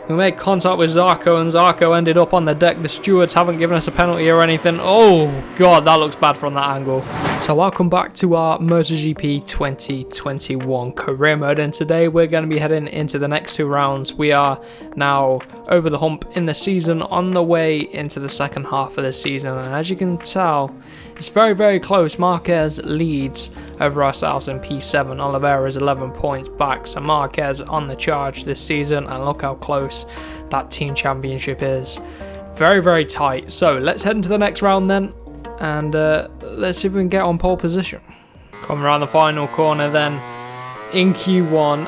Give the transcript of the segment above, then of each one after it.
We made contact with Zarco, and Zarco ended up on the deck. The stewards haven't given us a penalty or anything. Oh, God, that looks bad from that angle. So welcome back to our MotoGP 2021 career mode, and today we're going to be heading into the next two rounds. We are now over the hump in the season, on the way into the second half of the season, and as you can tell, it's very, very close. Marquez leads over ourselves in P7. Oliveira is 11 points back, so Marquez on the charge this season, and look how close that team championship is. Very, very tight. So let's head into the next round then, and let's see if we can get on pole position. Come around the final corner then in Q1.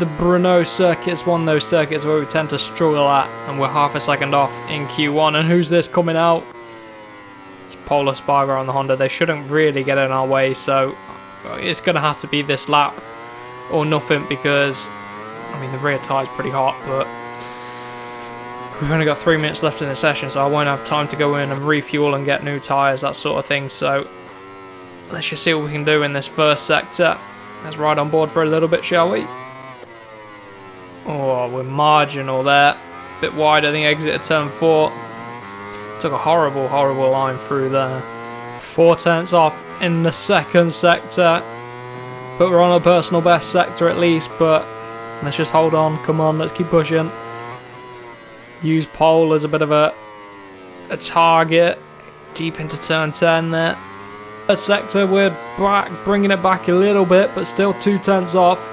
The Brno circuit is one of those circuits where we tend to struggle at, and we're half a second off in Q1. And who's this coming out? It's Paul Espargaro on the Honda. They shouldn't really get in our way, so it's going to have to be this lap or nothing, because I mean the rear tyre's pretty hot, but we've only got 3 minutes left in the session, so I won't have time to go in and refuel and get new tyres, that sort of thing. So let's just see what we can do in this first sector. Let's ride on board for a little bit, shall we? Oh, we're marginal there. Bit wide at the exit of turn 4. Took a horrible, horrible line through there. 4 tenths off in the second sector. But we're on a personal best sector at least, but let's just hold on. Come on, let's keep pushing. Use pole as a bit of a target. Deep into turn 10 there. Third sector, we're back, bringing it back a little bit, but still 2 tenths off.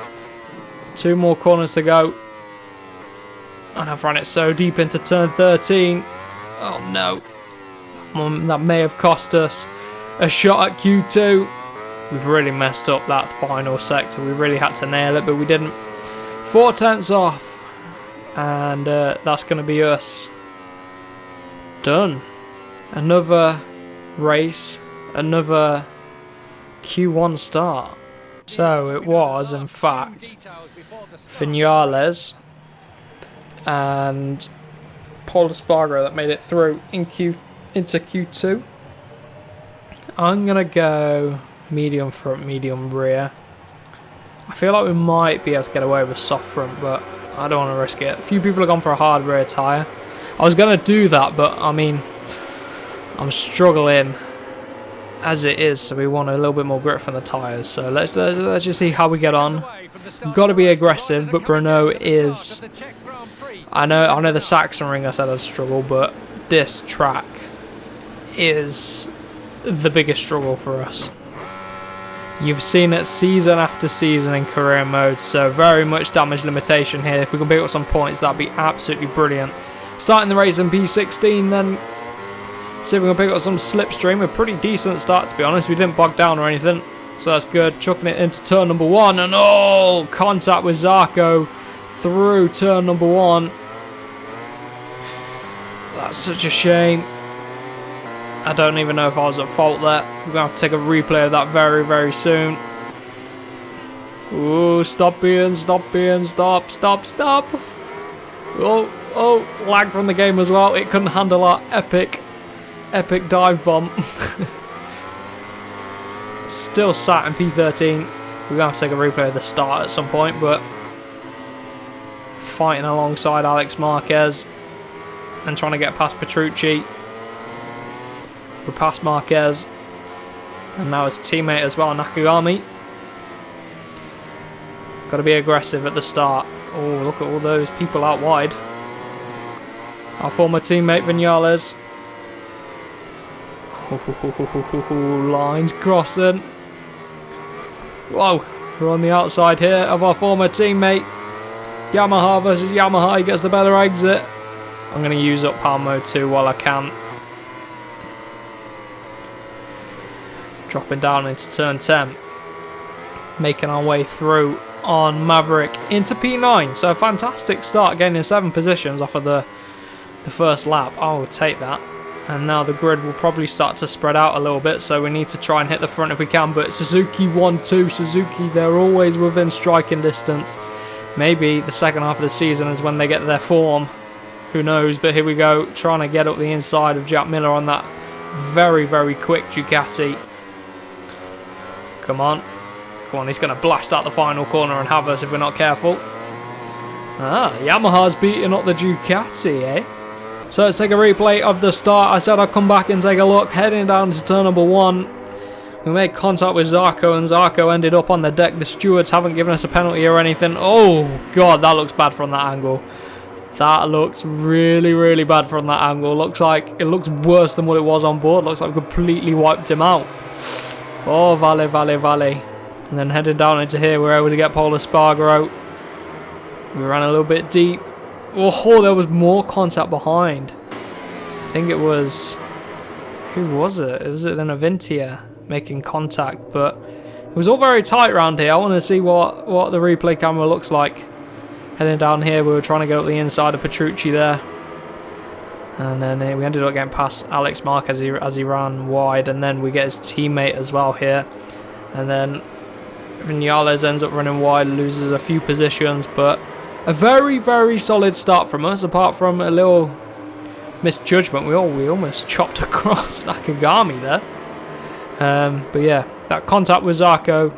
2 more corners to go. And I've run it so deep into turn 13. Oh no. That may have cost us a shot at Q2. We've really messed up that final sector. We really had to nail it, but we didn't. 4 tenths off. And that's going to be us done. Another race. Another Q1 start. So it was, in fact, Vinales and Paul Espargaro that made it through into Q2. I'm going to go medium front, medium rear. I feel like we might be able to get away with soft front, but I don't want to risk it. A few people have gone for a hard rear tyre. I was going to do that, but I mean, I'm struggling as it is, so we want a little bit more grip from the tyres. So let's just see how we get on. We've got to be aggressive, but Brno is... I know the Saxon ring I said I'd struggle, but this track is the biggest struggle for us. You've seen it season after season in career mode, so very much damage limitation here. If we can pick up some points, that'd be absolutely brilliant. Starting the race in P16 then. See if we can pick up some slipstream. A pretty decent start, to be honest. We didn't bog down or anything, so that's good. Chucking it into turn number 1, and oh, contact with Zarco through turn number 1. That's such a shame. I don't even know if I was at fault there. We're going to have to take a replay of that very, very soon. Ooh, stop. Oh, lag from the game as well. It couldn't handle our epic dive bomb. Still sat in P13. We're going to have to take a replay of the start at some point, but fighting alongside Alex Marquez and trying to get past Petrucci. We're past Marquez, and now his teammate as well, Nakagami. Got to be aggressive at the start. Oh, look at all those people out wide. Our former teammate Vinales. Lines crossing. Whoa, we're on the outside here of our former teammate. Yamaha versus Yamaha, he gets the better exit. I'm going to use up power mode 2 while I can. Dropping down into turn 10. Making our way through on Maverick into P9. So a fantastic start, gaining 7 positions off of the first lap. I will take that. And now the grid will probably start to spread out a little bit, so we need to try and hit the front if we can. But Suzuki 1-2. Suzuki, they're always within striking distance. Maybe the second half of the season is when they get their form. Who knows? But here we go, trying to get up the inside of Jack Miller on that very, very quick Ducati. Come on. Come on, he's going to blast out the final corner and have us if we're not careful. Yamaha's beating up the Ducati, eh? So let's take a replay of the start. I said I'd come back and take a look. Heading down to turn number 1. We made contact with Zarco, and Zarco ended up on the deck. The stewards haven't given us a penalty or anything. Oh, God, that looks bad from that angle. That looks really, really bad from that angle. It looks worse than what it was on board. Looks like we completely wiped him out. Oh, vale. And then heading down into here, we're able to get Pol Espargaro. We ran a little bit deep. Oh, there was more contact behind. I think it was... Who was it? Was it then Avintia making contact? But it was all very tight around here. I want to see what the replay camera looks like. Heading down here, we were trying to go up the inside of Petrucci there. And then we ended up getting past Alex Marquez as he ran wide. And then we get his teammate as well here. And then Vinales ends up running wide, loses a few positions. But a very, very solid start from us, apart from a little misjudgment. We almost chopped across Nakagami there. But yeah, that contact with Zarco,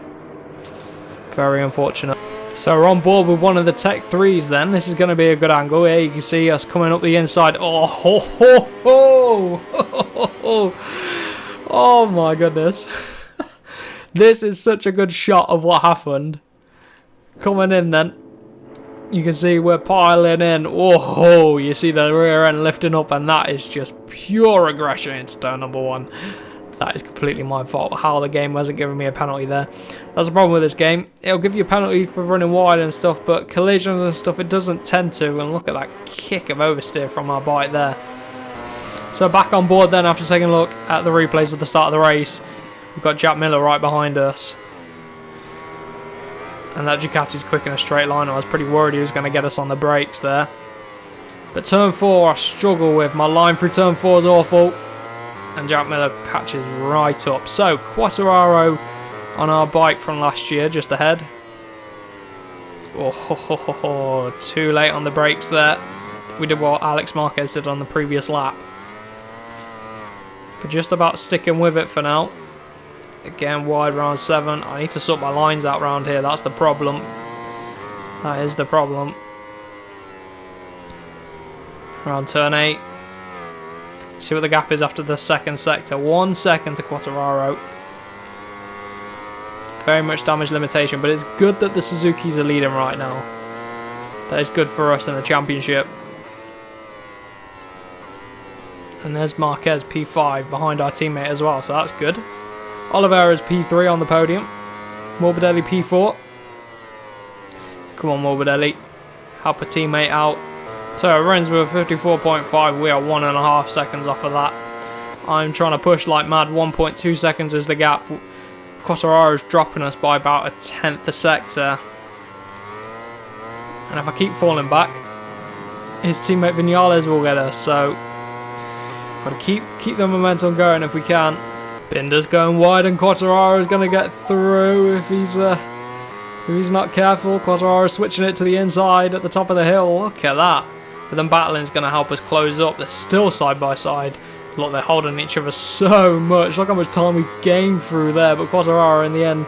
very unfortunate. So we're on board with one of the Tech 3s then. This is going to be a good angle. Here you can see us coming up the inside. Oh, ho, ho, ho. Oh my goodness. This is such a good shot of what happened. Coming in then. You can see we're piling in. Oh, you see the rear end lifting up, and that is just pure aggression into turn number 1. That is completely my fault. How the game wasn't giving me a penalty there. That's the problem with this game. It'll give you a penalty for running wide and stuff, but collisions and stuff, it doesn't tend to. And look at that kick of oversteer from our bike there. So back on board then after taking a look at the replays of the start of the race. We've got Jack Miller right behind us. And that Ducati's quick in a straight line. I was pretty worried he was going to get us on the brakes there. But turn 4 I struggle with. My line through turn 4 is awful. And Jack Miller catches right up. So Quartararo on our bike from last year just ahead. Oh, too late on the brakes there. We did what Alex Marquez did on the previous lap. But just about sticking with it for now. Again, wide round 7. I need to sort my lines out round here. That's the problem. That is the problem. Around turn 8. See what the gap is after the second sector. 1 second to Quartararo. Very much damage limitation, but it's good that the Suzukis are leading right now. That is good for us in the championship. And there's Marquez P5 behind our teammate as well, so that's good. Oliveira's P3 on the podium. Morbidelli P4. Come on, Morbidelli. Help a teammate out. So it runs with a 54.5. We are 1.5 seconds off of that. I'm trying to push like mad. 1.2 seconds is the gap. Quartararo's dropping us by about a 10th a sector. And if I keep falling back, his teammate Vinales will get us. So got to keep the momentum going if we can. Binder's going wide, and Quartararo's going to get through if he's not careful. Quartararo switching it to the inside at the top of the hill. Look at that. But then battling's going to help us close up. They're still side by side. Look, they're holding each other so much. Look how much time we gained through there. But Quartararo in the end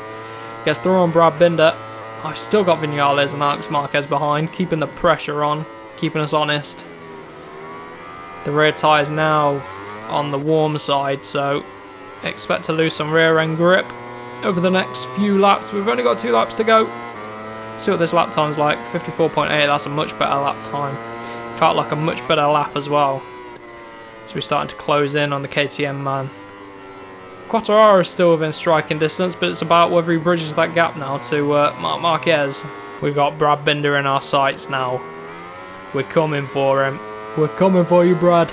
gets through on Brad Binder. I've still got Vinales and Alex Marquez behind, keeping the pressure on, keeping us honest. The rear tyre's now on the warm side, so expect to lose some rear end grip over the next few laps. We've only got 2 laps to go. See what this lap time's like. 54.8. That's a much better lap time. Felt like a much better lap as well. So we're starting to close in on the KTM man. Quartararo is still within striking distance, but it's about whether he bridges that gap now to Marc Marquez. We've got Brad Binder in our sights now. We're coming for him. We're coming for you, Brad.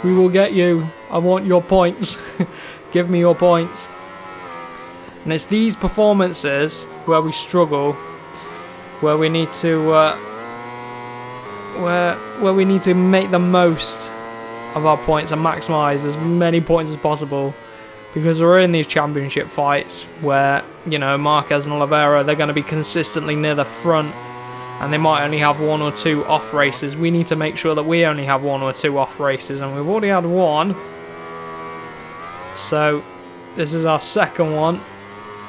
We will get you. I want your points. Give me your points. And it's these performances where we struggle, where we need to where we need to make the most of our points and maximise as many points as possible, because we're in these championship fights where, you know, Marquez and Oliveira, they're going to be consistently near the front, and they might only have 1 or 2 off races. We need to make sure that we only have 1 or 2 off races, and we've already had 1. So this is our second one.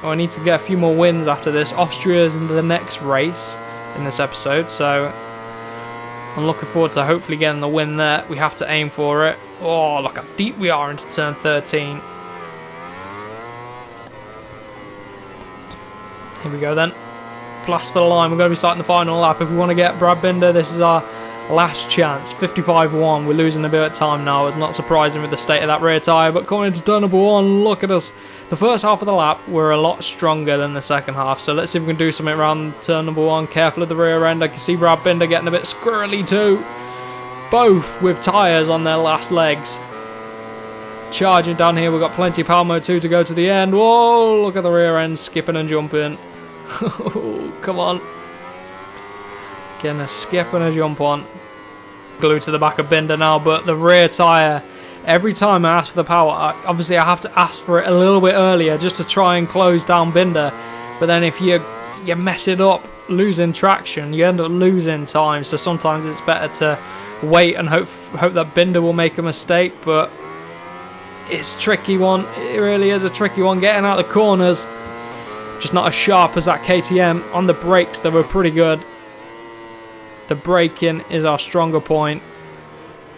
I need to get a few more wins after this. Austria is in the next race in this episode, so I'm looking forward to hopefully getting the win there. We have to aim for it. Oh, look how deep we are into turn 13. Here we go then. Blast for the line. We're going to be starting the final lap. If we want to get Brad Binder, this is our last chance. 55-1. We're losing a bit of time now. It's not surprising with the state of that rear tyre. But coming into turn number 1, look at us. The first half of the lap, we're a lot stronger than the second half. So let's see if we can do something around turn number 1. Careful of the rear end. I can see Brad Binder getting a bit squirrely too. Both with tyres on their last legs. Charging down here. We've got plenty of power mode 2 to go to the end. Whoa, look at the rear end skipping and jumping. Come on. Getting a skip and a jump on. Glued to the back of Binder now, but the rear tyre, every time I ask for the power, obviously I have to ask for it a little bit earlier just to try and close down Binder. But then if you mess it up, losing traction, you end up losing time. So sometimes it's better to wait and hope that Binder will make a mistake. But it's a tricky one. It really is a tricky one. Getting out the corners, just not as sharp as that KTM. On the brakes, they were pretty good. The braking is our stronger point.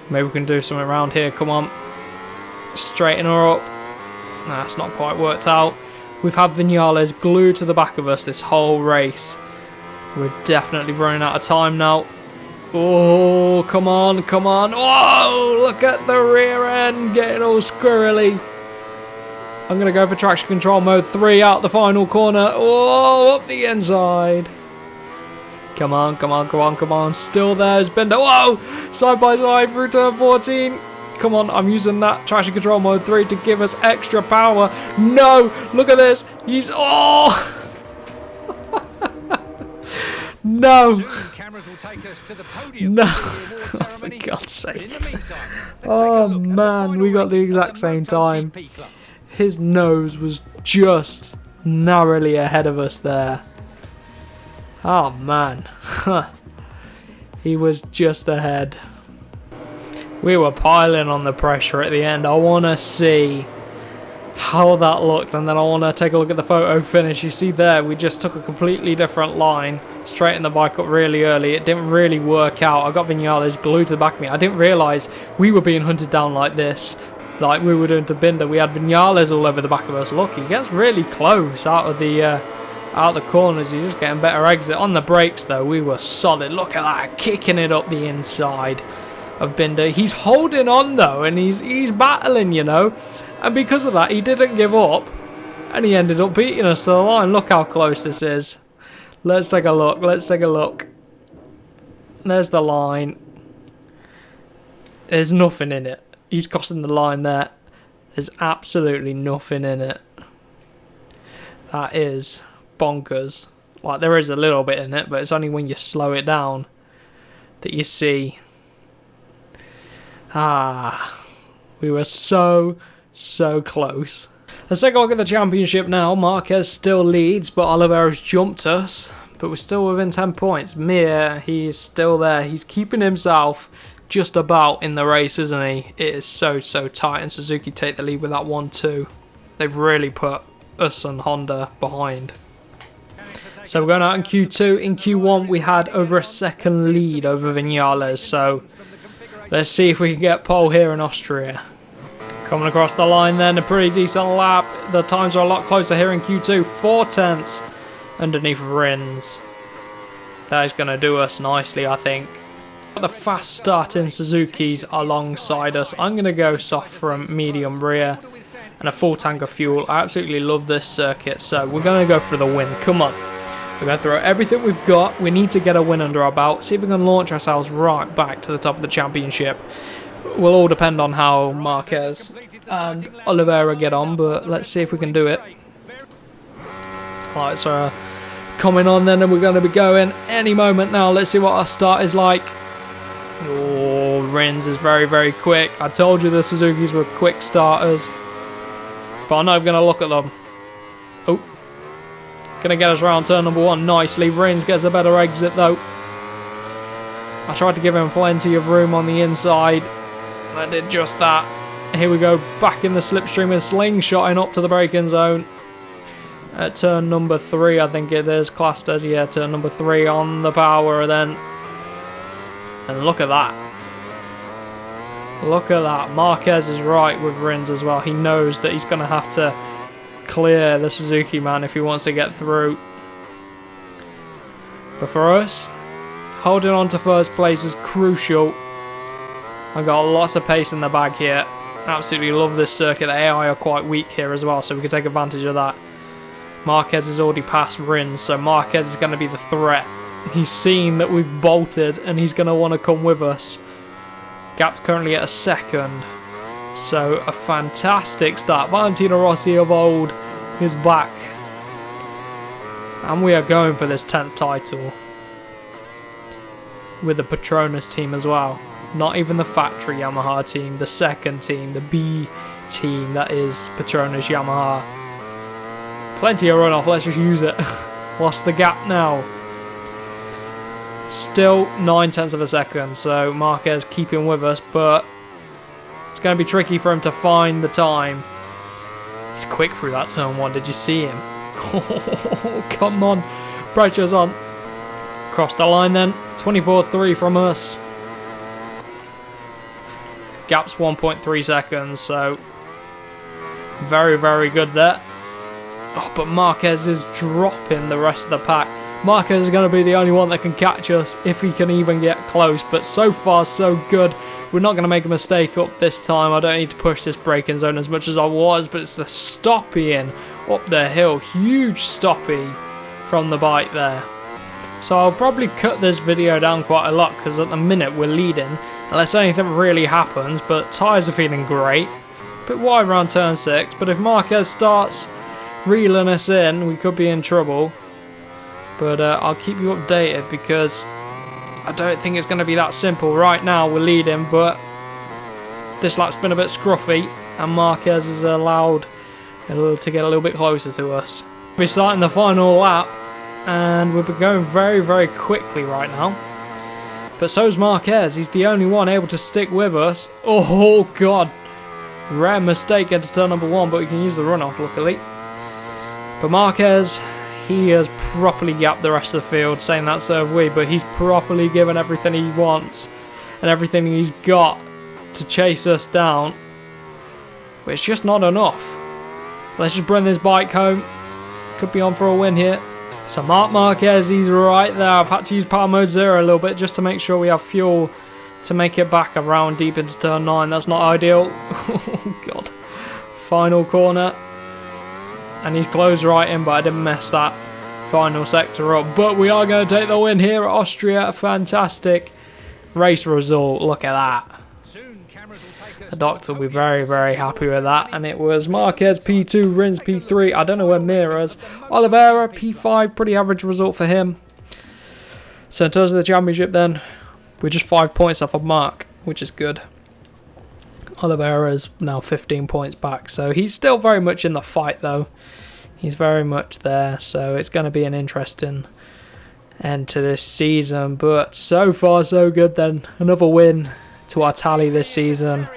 Maybe we can do something around here. Come on. Straighten her up. Nah, it's not quite worked out. We've had Vinales glued to the back of us this whole race. We're definitely running out of time now. Oh, come on, come on. Whoa, look at the rear end getting all squirrely. I'm going to go for traction control mode 3 out the final corner. Oh, up the inside. Come on, come on, come on, come on. Still there's Binder. Whoa! Side by side through turn 14. Come on, I'm using that traction control mode 3 to give us extra power. No! Look at this. He's... Oh! No! No! Oh, for God's sake. Oh, man. We got the exact same time. His nose was just narrowly ahead of us there. Oh man, he was just ahead. We were piling on the pressure at the end. I want to see how that looked, and then I want to take a look at the photo finish. You see there, we just took a completely different line, straightened the bike up really early. It didn't really work out. I got Vinales glued to the back of me. I didn't realise we were being hunted down like this, like we were doing to Binder. We had Vinales all over the back of us. Look, he gets really close out of the corners. He's just getting better exit. On the brakes though, we were solid. Look at that, kicking it up the inside of Binder. He's holding on though, and he's battling, you know, and because of that he didn't give up, and he ended up beating us to the line. Look how close this is. Let's take a look. Let's take a look. There's the line. There's nothing in it. He's crossing the line there. There's absolutely nothing in it. That is bonkers. Like, there is a little bit in it, but it's only when you slow it down that you see. We were so close. Let's take a look at the championship now. Marquez still leads, but Oliveira's jumped us, but we're still within 10 points. Mir, he's still there. He's keeping himself just about in the race, isn't he? It is so tight, and Suzuki take the lead with that 1-2. They've really put us and Honda behind. So we're going out in Q2. In Q1 we had over a second lead over Vinales, so let's see if we can get pole here in Austria. Coming across the line then, a pretty decent lap. The times are a lot closer here in Q2. 4/10 underneath Rins. That is going to do us nicely, I think. The fast starting Suzukis alongside us. I'm going to go soft from medium rear and a full tank of fuel. I absolutely love this circuit, so we're going to go for the win. Come on. We're going to throw everything we've got. We need to get a win under our belt. See if we can launch ourselves right back to the top of the championship. Will all depend on how Marquez and Oliveira get on, but let's see if we can do it. Right, so coming on then, and we're going to be going any moment now. Let's see what our start is like. Oh, Rins is very quick. I told you the Suzukis were quick starters, but I'm not even going to look at them. Oh. Going to get us around turn number 1 nicely. Rins gets a better exit though. I tried to give him plenty of room on the inside. I did just that. Here we go, back in the slipstream and slingshotting up to the braking zone. At turn number 3, I think it is classed as, yeah, turn number 3 on the power then. And look at that. Look at that. Marquez is right with Rins as well. He knows that he's going to have to clear the Suzuki man if he wants to get through. But for us, holding on to first place is crucial. I've got lots of pace in the bag here. Absolutely love this circuit. The AI are quite weak here as well, so we can take advantage of that. Marquez has already passed Rins, so Marquez is going to be the threat. He's seen that we've bolted and he's going to want to come with us. Gap's currently at a second, so a fantastic start. Valentino Rossi of old is back, and we are going for this 10th title with the Petronas team as well. Not even the factory Yamaha team, the second team, the B team that is Petronas Yamaha. Plenty of runoff, let's just use it. Lost the gap now. Still 9/10 of a second, so Marquez keeping with us, but it's going to be tricky for him to find the time. He's quick through that turn one, did you see him? Oh, come on, pressure's on. Cross the line then, 24.3 from us. Gap's 1.3 seconds, so very, very good there. Oh, but Marquez is dropping the rest of the pack. Marquez is going to be the only one that can catch us if he can even get close, but so far so good. We're not going to make a mistake up this time. I don't need to push this braking zone as much as I was, but it's the stopping up the hill. Huge stoppy from the bike there. So I'll probably cut this video down quite a lot because at the minute we're leading, unless anything really happens, but tyres are feeling great. Bit wide around turn 6, but if Marquez starts reeling us in, we could be in trouble. But I'll keep you updated because I don't think it's going to be that simple. Right now we're leading, but this lap's been a bit scruffy and Marquez is allowed to get a little bit closer to us. We're starting the final lap and we've been going very, very quickly right now. But so's Marquez. He's the only one able to stick with us. Oh god, rare mistake into turn number 1, but we can use the runoff luckily. But Marquez, he has properly gapped the rest of the field, saying that so have we, but he's properly given everything he wants and everything he's got to chase us down. But it's just not enough. Let's just bring this bike home. Could be on for a win here. So Marc Marquez, he's right there. I've had to use power mode 0 a little bit just to make sure we have fuel to make it back around deep into turn 9. That's not ideal. Oh god. Final corner. And he's closed right in, but I didn't mess that final sector up. But we are going to take the win here at Austria. A fantastic race result. Look at that. The doctor will be very, very happy with that. And it was Marquez P2, Rins P3. I don't know where Mir is. Oliveira P5, pretty average result for him. So in terms of the championship then, we're just 5 points off of Mark, which is good. Oliveira is now 15 points back, so he's still very much in the fight though. He's very much there, so it's going to be an interesting end to this season. But so far so good then. Another win to our tally this season.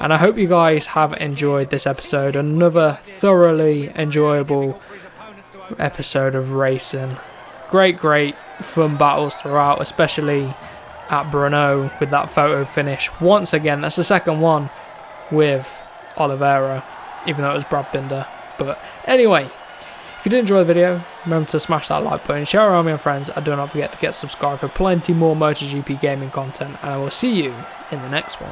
And I hope you guys have enjoyed this episode. Another thoroughly enjoyable episode of racing. Great fun battles throughout, especially at Brno with that photo finish. Once again, that's the second one with Oliveira, even though it was Brad Binder. But anyway, if you did enjoy the video, remember to smash that like button, share it around with your friends, and do not forget to get subscribed for plenty more MotoGP gaming content, and I will see you in the next one.